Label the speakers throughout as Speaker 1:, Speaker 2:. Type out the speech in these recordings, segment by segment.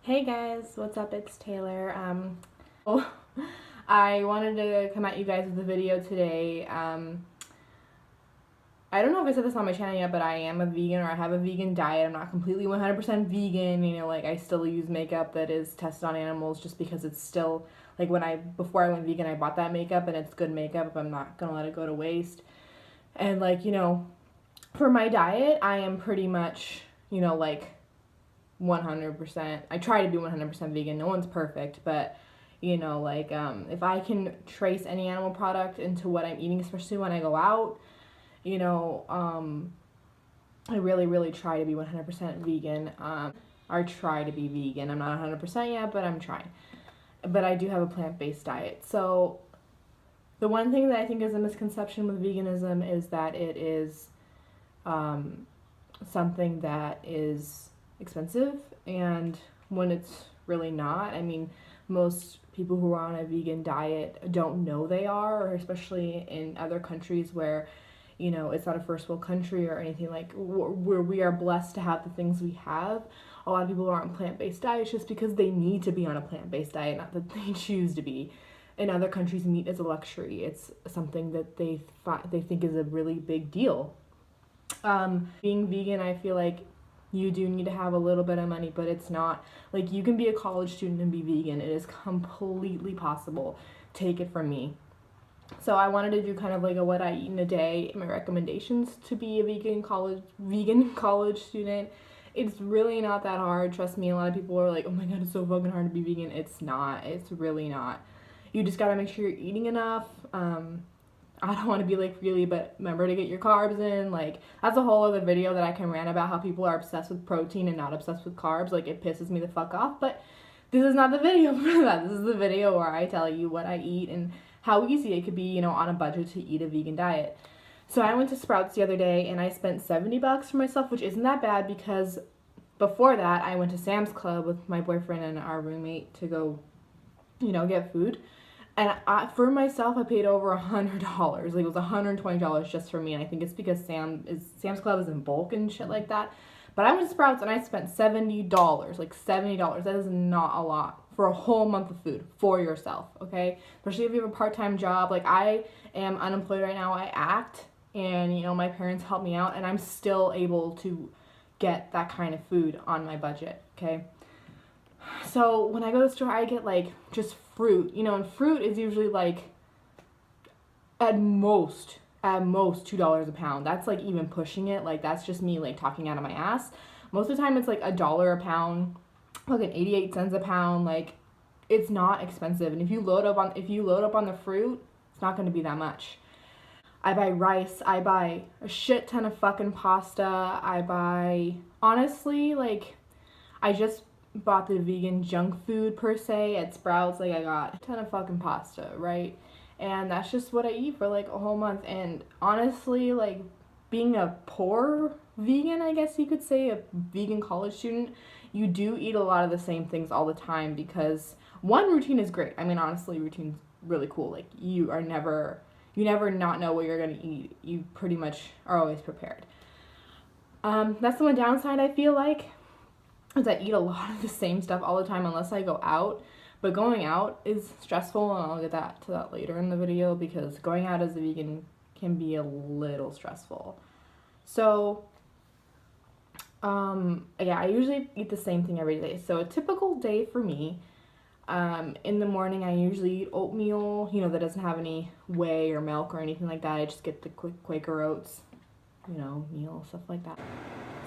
Speaker 1: Hey guys, what's up? It's Taylor. Oh, I wanted to come at you guys with a video today. I don't know if I said this on my channel yet, but I am a vegan, or I have a vegan diet. I'm not completely 100% vegan. Like I still use makeup that is tested on animals just because it's still like before I went vegan, I bought that makeup and it's good makeup. I'm not gonna let it go to waste. And for my diet, I am pretty much 100%. I try to be 100% vegan. No one's perfect, but if I can trace any animal product into what I'm eating, especially when I go out, you know, um, I really, really try to be 100% vegan. Or try to be vegan. I'm not 100% yet, but I'm trying. But I do have a plant-based diet. So the one thing that I think is a misconception with veganism is that it is something that is expensive, and when it's really not. I mean, most people who are on a vegan diet don't know they are, or especially in other countries where it's not a first world country or anything, like where we are blessed to have the things we have. A lot of people are on plant-based diets just because they need to be on a plant-based diet, not that they choose to be. In other countries, meat is a luxury. It's something that they think is a really big deal. Being vegan, I feel like you do need to have a little bit of money, but it's not like you can be a college student and be vegan. It is completely possible. Take it from me. So I wanted to do kind of like a what I eat in a day, my recommendations to be a vegan college student. It's really not that hard. Trust me, a lot of people are like, oh my god, it's so fucking hard to be vegan. It's not. It's really not. You just gotta make sure you're eating enough. I don't want to be like really, but remember to get your carbs in. Like, that's a whole other video that I can rant about how people are obsessed with protein and not obsessed with carbs. Like, it pisses me the fuck off, but this is not the video for that. This is the video where I tell you what I eat and how easy it could be, on a budget to eat a vegan diet. So I went to Sprouts the other day and I spent $70 for myself, which isn't that bad because before that I went to Sam's Club with my boyfriend and our roommate to go, get food. And for myself, I paid over $100. Like, it was $120 just for me. And I think it's because Sam's Club is in bulk and shit like that. But I went to Sprouts and I spent $70. Like, $70. That is not a lot for a whole month of food for yourself, okay? Especially if you have a part-time job. Like, I am unemployed right now. I act. And, my parents help me out. And I'm still able to get that kind of food on my budget, okay? So when I go to the store, I get like just fruit, and fruit is usually like at most $2 a pound. That's like even pushing it. Like, that's just me like talking out of my ass. Most of the time it's like $1 a pound, like an 88 cents a pound. Like, it's not expensive. And if you load up on the fruit, it's not going to be that much. I buy rice, I buy a shit ton of fucking pasta. Honestly, like, I just bought the vegan junk food per se at Sprouts. Like, I got a ton of fucking pasta, right? And that's just what I eat for like a whole month. And honestly, like, being a poor vegan, I guess you could say, a vegan college student, you do eat a lot of the same things all the time because one, routine is great. I mean, honestly, routine's really cool. Like, you never not know what you're gonna eat. You pretty much are always prepared. That's the one downside, I feel like, is I eat a lot of the same stuff all the time unless I go out. But going out is stressful, and I'll get to that later in the video, because going out as a vegan can be a little stressful. So, yeah, I usually eat the same thing every day. So a typical day for me, in the morning I usually eat oatmeal, that doesn't have any whey or milk or anything like that. I just get the Quaker Oats, meal, stuff like that.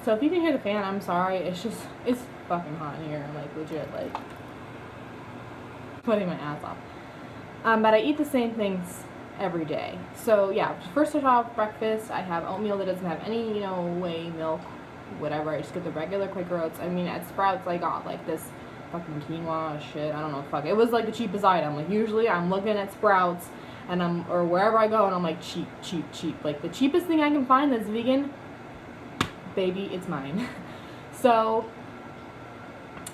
Speaker 1: So if you can hear the fan, I'm sorry. It's fucking hot in here. Like, legit, like, putting my ass off. But I eat the same things every day. So yeah, first start off breakfast. I have oatmeal that doesn't have any, whey, milk, whatever. I just get the regular Quaker Oats. I mean, at Sprouts, I got like this fucking quinoa shit. I don't know, fuck. It was like the cheapest item. Like, usually I'm looking at Sprouts or wherever I go, and I'm like, cheap, cheap, cheap. Like, the cheapest thing I can find that's vegan, baby, it's mine. So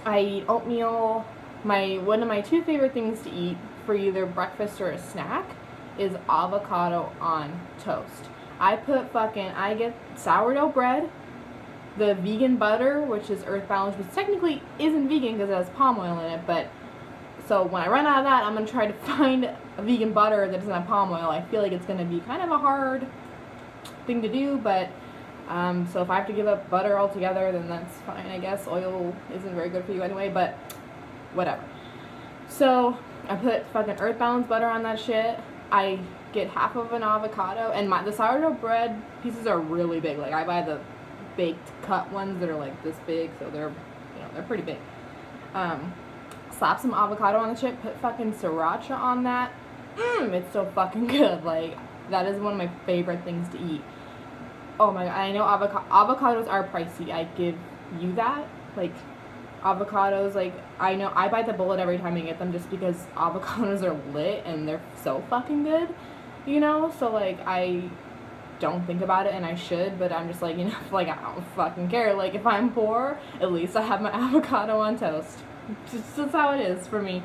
Speaker 1: I eat oatmeal. One of my two favorite things to eat for either breakfast or a snack is avocado on toast. I get sourdough bread, the vegan butter, which is Earth Balance, which technically isn't vegan because it has palm oil in it, but so when I run out of that, I'm going to try to find a vegan butter that doesn't have palm oil. I feel like it's going to be kind of a hard thing to do, but so if I have to give up butter altogether, then that's fine, I guess. Oil isn't very good for you anyway, but whatever. So I put fucking Earth Balance butter on that shit. I get half of an avocado, and the sourdough bread pieces are really big. Like, I buy the baked cut ones that are like this big, so they're, you know, they're pretty big. Slap some avocado on the chip, put fucking sriracha on that. It's so fucking good. Like, that is one of my favorite things to eat. Oh my god, I know avocados are pricey. I give you that. Like, avocados, like, I know I buy the bullet every time I get them just because avocados are lit and they're so fucking good, you know? So, like, I don't think about it, and I should, but I'm just like, you know, like, I don't fucking care. Like, if I'm poor, at least I have my avocado on toast. Just that's how it is for me.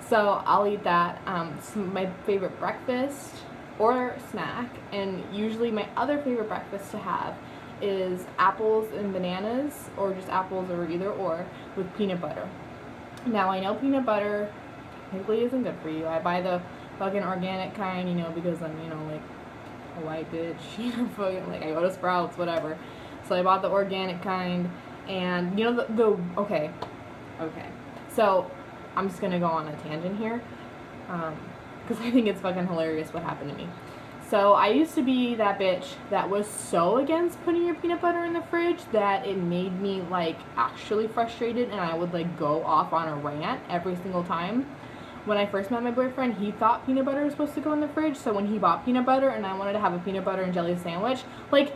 Speaker 1: So I'll eat that. It's my favorite breakfast or snack, and usually my other favorite breakfast to have is apples and bananas, or just apples or either or, with peanut butter. Now, I know peanut butter technically isn't good for you. I buy the fucking organic kind, you know, because I'm, you know, like, a white bitch, you know, fucking, like, I go to Sprouts, whatever. So I bought the organic kind, and, you know, okay. So, I'm just gonna go on a tangent here, because I think it's fucking hilarious what happened to me. So, I used to be that bitch that was so against putting your peanut butter in the fridge that it made me, like, actually frustrated, and I would, like, go off on a rant every single time. When I first met my boyfriend, he thought peanut butter was supposed to go in the fridge, so when he bought peanut butter and I wanted to have a peanut butter and jelly sandwich, like,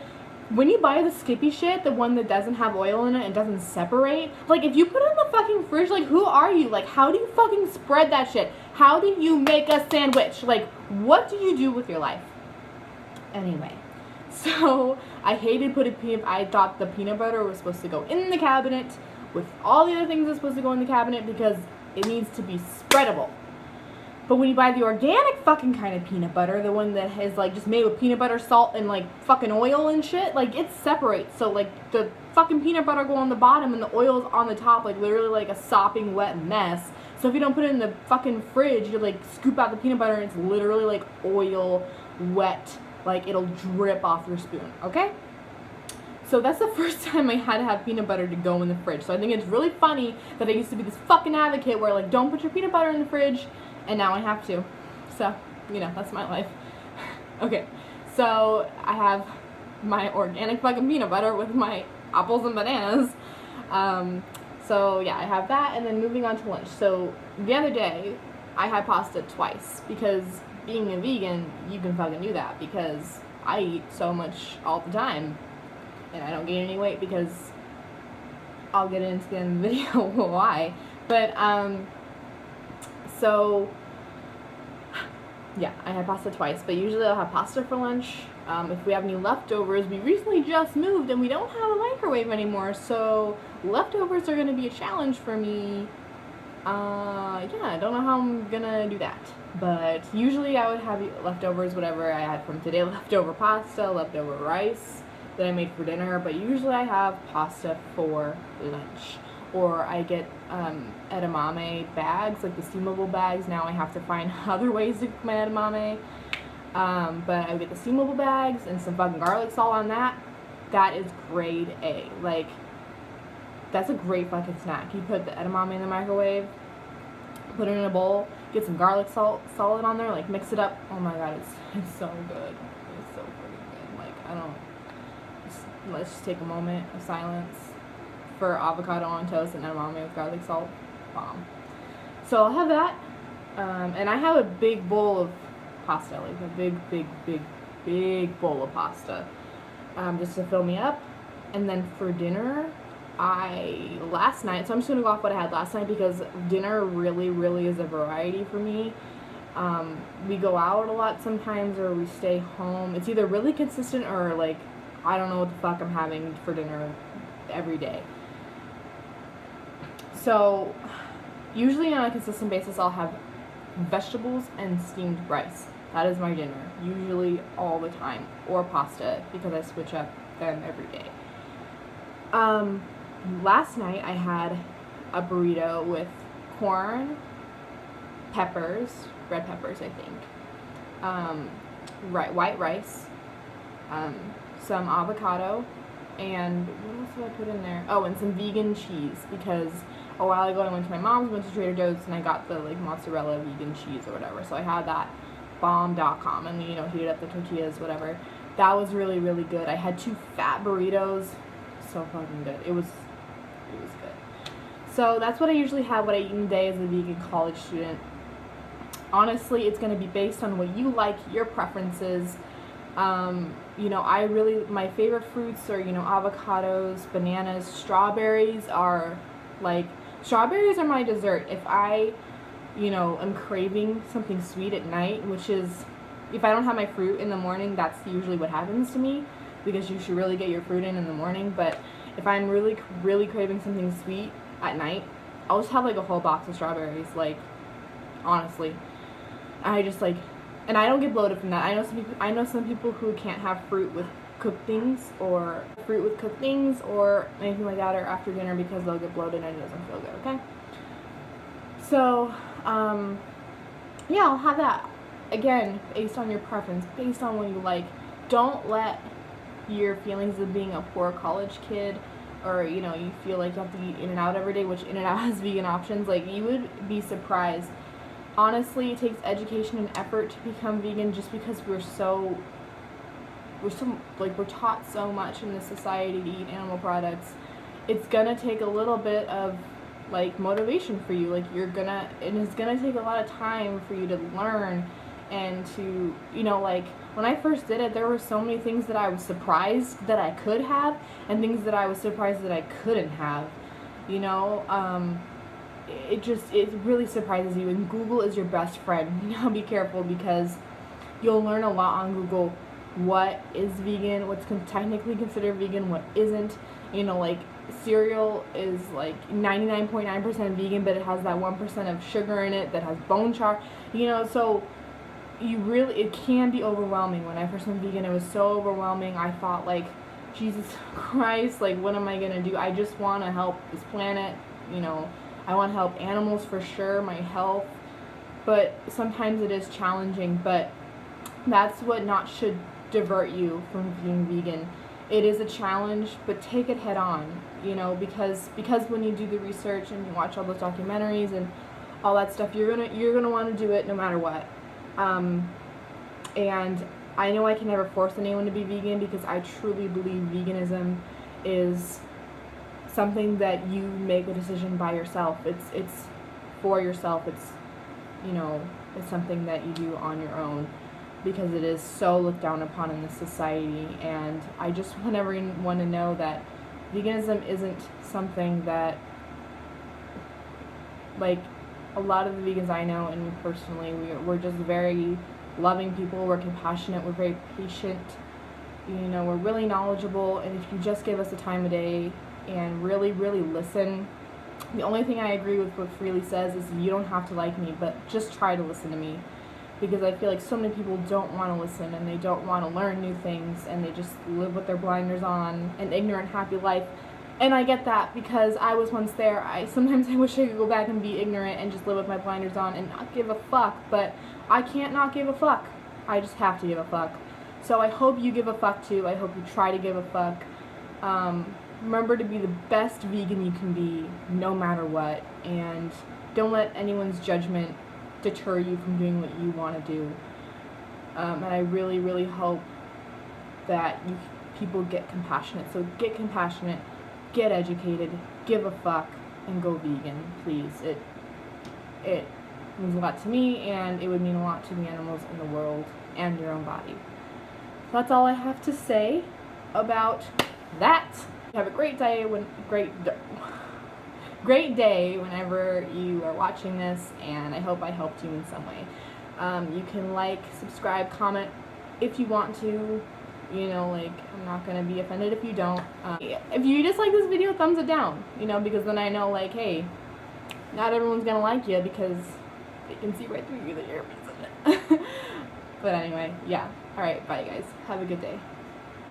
Speaker 1: when you buy the Skippy shit, the one that doesn't have oil in it and doesn't separate, like, if you put it in the fucking fridge, like, who are you? Like, how do you fucking spread that shit? How do you make a sandwich? Like, what do you do with your life? Anyway, so I hated I thought the peanut butter was supposed to go in the cabinet with all the other things that's supposed to go in the cabinet because it needs to be spreadable. But when you buy the organic fucking kind of peanut butter, the one that is, like, just made with peanut butter, salt, and, like, fucking oil and shit, like, it separates. So, like, the fucking peanut butter go on the bottom and the oil's on the top, like, literally like a sopping wet mess. So if you don't put it in the fucking fridge, you, like, scoop out the peanut butter and it's literally, like, oil wet. Like, it'll drip off your spoon, okay? So that's the first time I had to have peanut butter to go in the fridge. So I think it's really funny that I used to be this fucking advocate where, like, don't put your peanut butter in the fridge, and now I have to. So, you know, that's my life. Okay, so I have my organic fucking peanut butter with my apples and bananas. So yeah, I have that, and then moving on to lunch. So the other day, I had pasta twice, because being a vegan, you can fucking do that, because I eat so much all the time, and I don't gain any weight because I'll get into the end of the video why. But, so, yeah, I had pasta twice, but usually I'll have pasta for lunch. If we have any leftovers, we recently just moved and we don't have a microwave anymore, so leftovers are going to be a challenge for me. Yeah, I don't know how I'm gonna do that, but usually I would have leftovers, whatever I had from today, leftover pasta, leftover rice that I made for dinner, but usually I have pasta for lunch. Or I get edamame bags, like the steamable bags. Now I have to find other ways to cook my edamame. But I would get the steamable bags and some fucking garlic salt on that. That is grade A. Like, that's a great fucking snack. You put the edamame in the microwave, put it in a bowl, get some garlic solid on there, like, mix it up. Oh my god, it's so good. It's so freaking good. Like, let's just take a moment of silence for avocado on toast and edamame with garlic salt. Bomb. So I'll have that, and I have a big bowl of pasta, like a big bowl of pasta, just to fill me up. And then for dinner, last night, so I'm just going to go off what I had last night, because dinner really is a variety for me. We go out a lot sometimes, or we stay home. It's either really consistent or, like, I don't know what the fuck I'm having for dinner every day. So usually on a consistent basis, I'll have vegetables and steamed rice. That is my dinner, usually all the time, or pasta, because I switch up them every day. Um, Last night I had a burrito with corn, peppers, red peppers, I think, white rice, some avocado, and what else did I put in there? Oh, and some vegan cheese, because a while ago I went to my mom's, went to Trader Joe's, and I got the like mozzarella vegan cheese or whatever. So I had that bomb.com, and heated up the tortillas, whatever. That was really, really good. I had 2 fat burritos. So fucking good. It was good. So that's what I usually have, what I eat in a day as a vegan college student. Honestly, it's going to be based on what you like, your preferences. My favorite fruits are, avocados, bananas, strawberries are my dessert. If I, am craving something sweet at night, which is, if I don't have my fruit in the morning, that's usually what happens to me, because you should really get your fruit in the morning. But if I'm really, really craving something sweet at night, I'll just have like a whole box of strawberries, honestly. I just and I don't get bloated from that. I know some people who can't have fruit with cooked things or anything like that, or after dinner, because they'll get bloated and it doesn't feel good. Okay. So, yeah, I'll have that. Again, based on your preference, based on what you like. Don't let your feelings of being a poor college kid, or you feel like you have to eat In-N-Out every day, which In-N-Out has vegan options. You would be surprised. Honestly, it takes education and effort to become vegan, just because we're taught so much in this society to eat animal products. It's gonna take a little bit of motivation for you. It's gonna take a lot of time for you to learn, and to when I first did it, there were so many things that I was surprised that I could have, and things that I was surprised that I couldn't have. It really surprises you, and Google is your best friend. Be careful, because you'll learn a lot on Google. What is vegan, what's technically considered vegan, what isn't. Cereal is 99.9% vegan, but it has that 1% of sugar in it that has bone char. So it can be overwhelming. When I first went vegan, it was so overwhelming. I thought, Jesus Christ, what am I gonna do? I just want to help this planet. I want to help animals for sure, my health, but sometimes it is challenging. But that's what not should divert you from being vegan. It is a challenge, but take it head on, because when you do the research and you watch all those documentaries and all that stuff, you're gonna want to do it no matter what. And I know I can never force anyone to be vegan, because I truly believe veganism is something that you make a decision by yourself. It's for yourself. It's something that you do on your own, because it is so looked down upon in this society. And I just want everyone to know that veganism isn't something that, a lot of the vegans I know, and me personally, we're just very loving people. We're compassionate. We're very patient. We're really knowledgeable. And if you just give us the time of day and really, really listen. The only thing I agree with what Freely says is you don't have to like me, but just try to listen to me. Because I feel like so many people don't want to listen, and they don't want to learn new things, and they just live with their blinders on, an ignorant, happy life. And I get that, because I was once there. Sometimes I wish I could go back and be ignorant and just live with my blinders on and not give a fuck, but I can't not give a fuck. I just have to give a fuck. So I hope you give a fuck too. I hope you try to give a fuck. Remember to be the best vegan you can be, no matter what, and don't let anyone's judgment deter you from doing what you want to do. And I really, really hope that people get compassionate. So get compassionate, get educated, give a fuck, and go vegan, please. It means a lot to me, and it would mean a lot to the animals in the world and your own body. That's all I have to say about that. Have a great day great day whenever you are watching this, and I hope I helped you in some way. You can subscribe, comment if you want to. I'm not gonna be offended if you don't. If you dislike this video, thumbs it down. Because then I know, hey, not everyone's gonna like you, because they can see right through you that you're a piece of it. But anyway, yeah. All right, bye guys. Have a good day.